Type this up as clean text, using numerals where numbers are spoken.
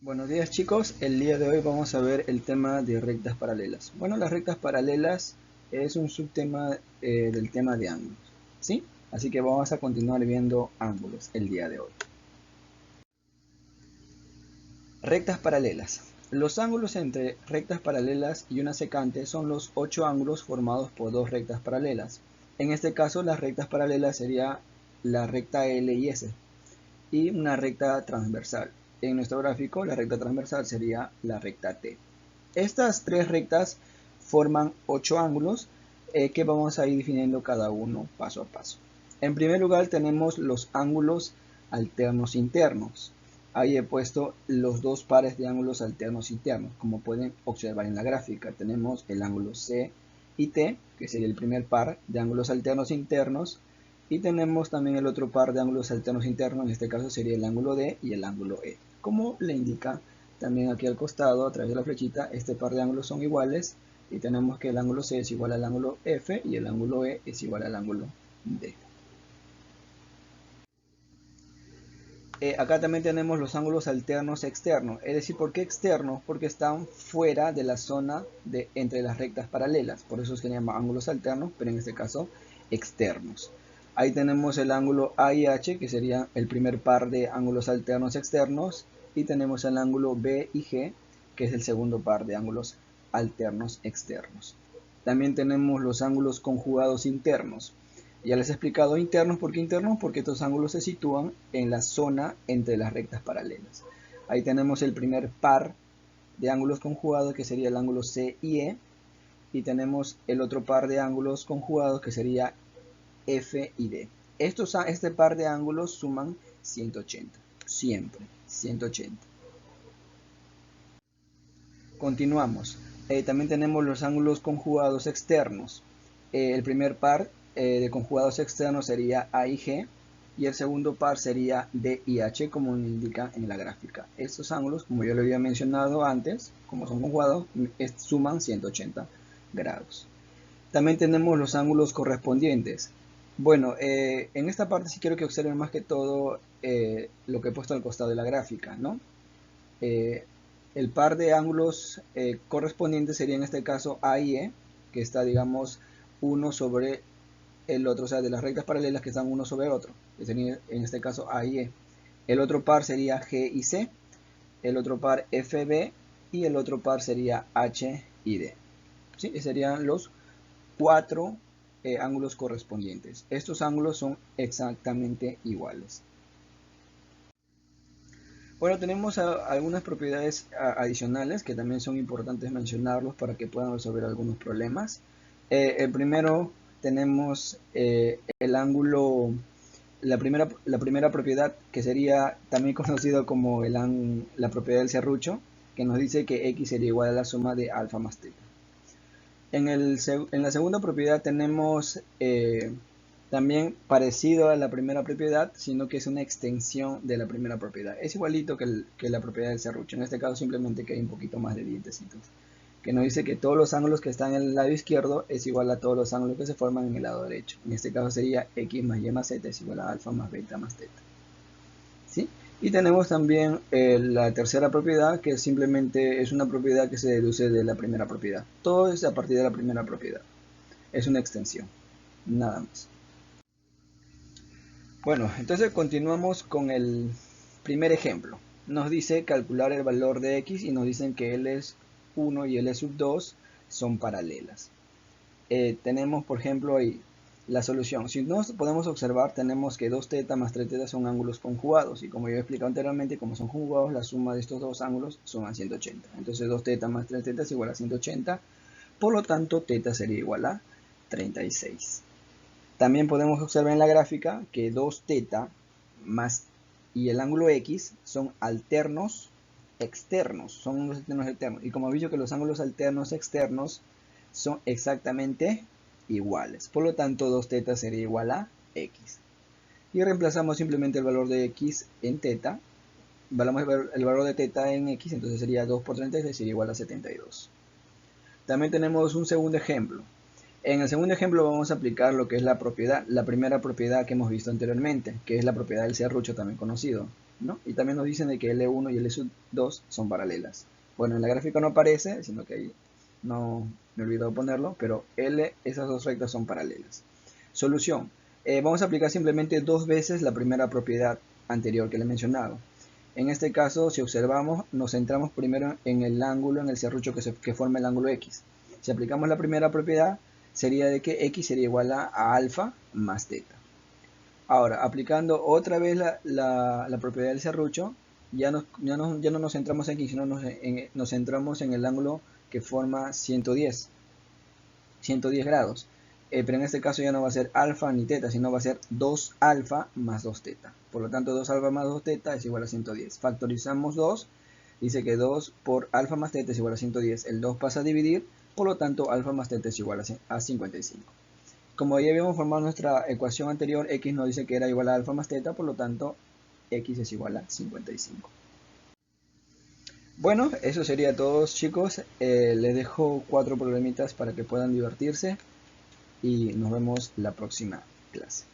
Buenos días chicos, el día de hoy vamos a ver el tema de rectas paralelas. Bueno, las rectas paralelas es un subtema del tema de ángulos, ¿sí? Así que vamos a continuar viendo ángulos el día de hoy. Rectas paralelas. Los ángulos entre rectas paralelas y una secante son los 8 ángulos formados por dos rectas paralelas. En este caso, las rectas paralelas sería la recta L y S y una recta transversal. En nuestro gráfico, la recta transversal sería la recta T. Estas tres rectas forman 8 ángulos que vamos a ir definiendo cada uno paso a paso. En primer lugar tenemos los ángulos alternos internos. Ahí he puesto los dos pares de ángulos alternos internos. Como pueden observar en la gráfica, tenemos el ángulo C y T, que sería el primer par de ángulos alternos internos, y tenemos también el otro par de ángulos alternos internos, en este caso sería el ángulo D y el ángulo E. Como le indica también aquí al costado, a través de la flechita, este par de ángulos son iguales y tenemos que el ángulo C es igual al ángulo F y el ángulo E es igual al ángulo D. Acá también tenemos los ángulos alternos externos, es decir, ¿por qué externos? Porque están fuera de la zona entre las rectas paralelas, por eso se llama ángulos alternos, pero en este caso externos. Ahí tenemos el ángulo A y H, que sería el primer par de ángulos alternos externos, y tenemos el ángulo B y G, que es el segundo par de ángulos alternos externos. También tenemos los ángulos conjugados internos. Ya les he explicado internos, ¿por qué internos? Porque estos ángulos se sitúan en la zona entre las rectas paralelas. Ahí tenemos el primer par de ángulos conjugados, que sería el ángulo C y E, y tenemos el otro par de ángulos conjugados, que sería F y D. Este par de ángulos suman 180, siempre 180. Continuamos. También tenemos los ángulos conjugados externos. El primer par de conjugados externos sería A y G y el segundo par sería D y H, como indica en la gráfica. Estos ángulos, como yo lo había mencionado antes, como son conjugados, suman 180 grados. También tenemos los ángulos correspondientes. Bueno, en esta parte sí quiero que observen más que todo lo que he puesto al costado de la gráfica, ¿no? El par de ángulos correspondientes sería en este caso A y E, que está, digamos, uno sobre el otro, o sea, de las rectas paralelas que están uno sobre el otro, que sería en este caso A y E. El otro par sería G y C, el otro par FB y el otro par sería H y D. ¿Sí? Serían los cuatro ángulos correspondientes. Estos ángulos son exactamente iguales. Bueno, tenemos algunas propiedades adicionales que también son importantes mencionarlos para que puedan resolver algunos problemas. El primero tenemos el ángulo, la primera propiedad, que sería también conocido como la propiedad del serrucho, que nos dice que x sería igual a la suma de alfa más teta. En la segunda propiedad tenemos también parecido a la primera propiedad, sino que es una extensión de la primera propiedad. Es igualito que la propiedad del serrucho. En este caso simplemente que hay un poquito más de dientecitos. Que nos dice que todos los ángulos que están en el lado izquierdo es igual a todos los ángulos que se forman en el lado derecho. En este caso sería x más y más z es igual a alfa más beta más teta. ¿Sí? Y tenemos también la tercera propiedad, que simplemente es una propiedad que se deduce de la primera propiedad. Todo es a partir de la primera propiedad. Es una extensión, nada más. Bueno, entonces continuamos con el primer ejemplo. Nos dice calcular el valor de x y nos dicen que L es 1 y L sub 2 son paralelas. Tenemos, por ejemplo, ahí la solución. Si nos podemos observar, tenemos que 2θ más 3θ son ángulos conjugados. Y como yo he explicado anteriormente, como son conjugados, la suma de estos dos ángulos suman 180. Entonces 2θ más 3θ es igual a 180. Por lo tanto, θ sería igual a 36. También podemos observar en la gráfica que 2θ más y el ángulo x son alternos externos, son ángulos alternos externos. Y como he dicho que los ángulos alternos externos son exactamente iguales. Por lo tanto, 2θ sería igual a x. Y reemplazamos simplemente el valor de x en θ. Valoramos el valor de θ en x, entonces sería 2 por 36, sería igual a 72. También tenemos un segundo ejemplo. En el segundo ejemplo vamos a aplicar lo que es la propiedad, la primera propiedad que hemos visto anteriormente, que es la propiedad del serrucho también conocido, ¿no? Y también nos dicen de que L1 y L2 son paralelas. Bueno, en la gráfica no aparece, sino que ahí no me he olvidado ponerlo, pero esas dos rectas son paralelas. Solución. Vamos a aplicar simplemente dos veces la primera propiedad anterior que le he mencionado. En este caso, si observamos, nos centramos primero en el ángulo, en el serrucho que forma el ángulo X. Si aplicamos la primera propiedad, sería de que X sería igual a alfa más teta. Ahora, aplicando otra vez la propiedad del serrucho, ya no nos centramos en X, sino nos centramos en el ángulo que forma 110 grados. Pero en este caso ya no va a ser alfa ni teta, sino va a ser 2 alfa más 2 teta. Por lo tanto, 2 alfa más 2 teta es igual a 110. Factorizamos 2, dice que 2 por alfa más teta es igual a 110. El 2 pasa a dividir, por lo tanto, alfa más teta es igual a 55. Como ya habíamos formado nuestra ecuación anterior, X nos dice que era igual a alfa más teta, por lo tanto, X es igual a 55. Bueno, eso sería todo, chicos. Les dejo 4 problemitas para que puedan divertirse y nos vemos la próxima clase.